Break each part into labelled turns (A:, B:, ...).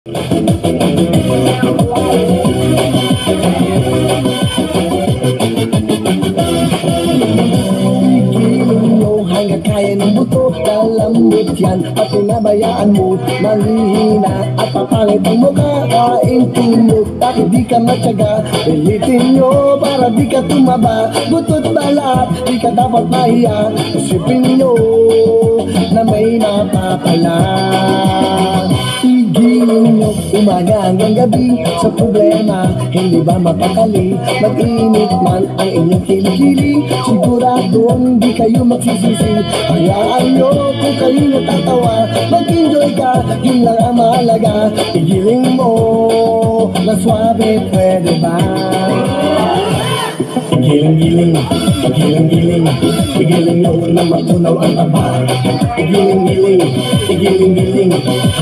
A: Hanggang kaya ng buto, kalambot yan at pinabayaan mo, manghihina at papangit ang mukha. Kain tulog, bakit di ka matyaga? Pilitin nyo para di ka tumaba. Butot balat, di ka dapat mahiya. Isipin nyo na may napapala. Igilin nyo umaga hanggang gabi sa problema, hindi ba mapakali? Mag-init man ang inyong kilikili, siguradong di kayo magsisisi. Hayaan nyo kung kayo natatawa, mag-enjoy ka, yun lang ang mahalaga. Igilin mo na swabe, pwede ba? Giling-giling, giling-giling, giling nyo na matunaw ang taba. Giling-giling, giling-giling,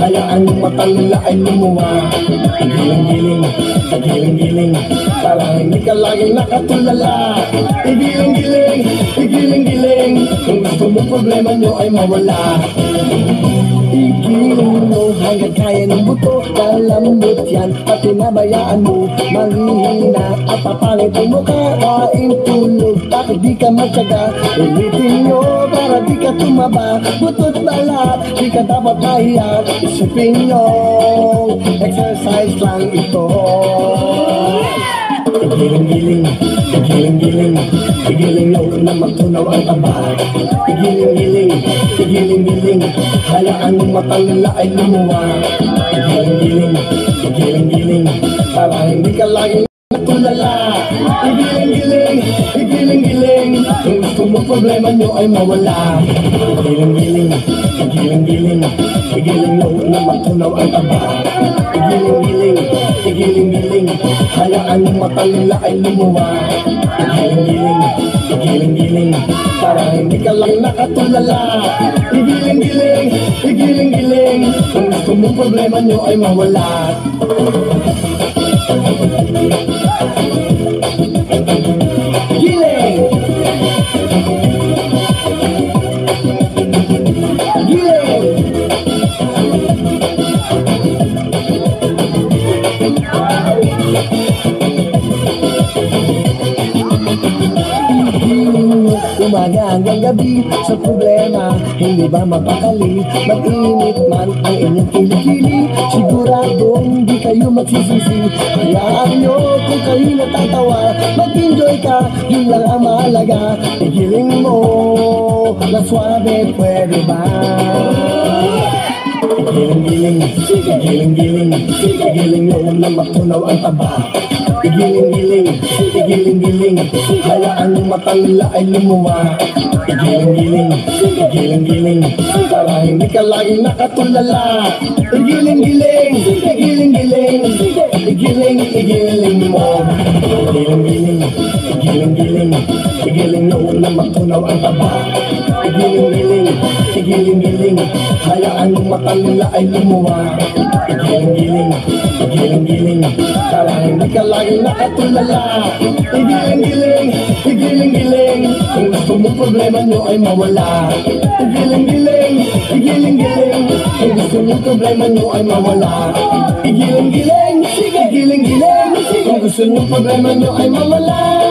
A: hayaan yung matang nila ay lumuwa. Giling-giling, giling-giling, para hindi ka laging nakatulala. Giling-giling, giling-giling, kung gusto mo problema nyo ay mawala. Igiling mo hanggang kaya ng buto, kalambot yan at pinabayaan mo, manghihina at papangit ang mukha. Kain tulog, bakit di ka matyaga? Ulitin nyo para di ka tumaba. Butot balat, di ka dapat mahiya. Isipin nyo, exercise lang ito. Giling-giling, giling-giling, giling nyo na matunaw ang taba. Giling-giling, giling-giling, hayaan yung matang nila ay lumuwa. Giling-giling, giling-giling, para hindi ka laging natulala. Giling-giling, giling-giling, kung gusto mo problema nyo ay mawala. Giling-giling, giling-giling, giling nyo na matunaw ang taba. Giling-giling, giling-giling, hayaan yung matang nila ay lumuwa. Giling-giling, giling-giling, para hindi ka lang nakatulala. Giling-giling, giling-giling, kung gusto mo problema nyo ay mawala. Giling! Giling! Umaga hanggang gabi sa problema, hindi ba mapakali? Mag-init man ang inyong kilikili, siguradong di kayo magsisisi. Hayaan nyo kung kayo natatawa, mag-enjoy ka, yun lang ang mahalaga. Igiling mo na swabe, pwede ba? Giling-giling, giling-giling, giling nyo na matunaw ang taba. Giling-giling, giling-giling, hayaan yung matang nila ay lumuwa. Giling-giling, giling-giling, para hindi ka laging nakatulala. Giling-giling, giling-giling, giling-giling mo. Giling-giling, giling-giling, giling nyo na matunaw ang taba. Giling-giling, giling-giling, hayaan yung matang nila ay lumuwa. Giling-giling, giling-giling, para hindi ka laging nakatulala. Giling-giling, giling-giling, kung gusto mo problema nyo ay mawala. Giling-giling, giling-giling, kung gusto mo problema nyo ay mawala. Giling-giling, giling-giling, kung gusto mo problema nyo ay mawala.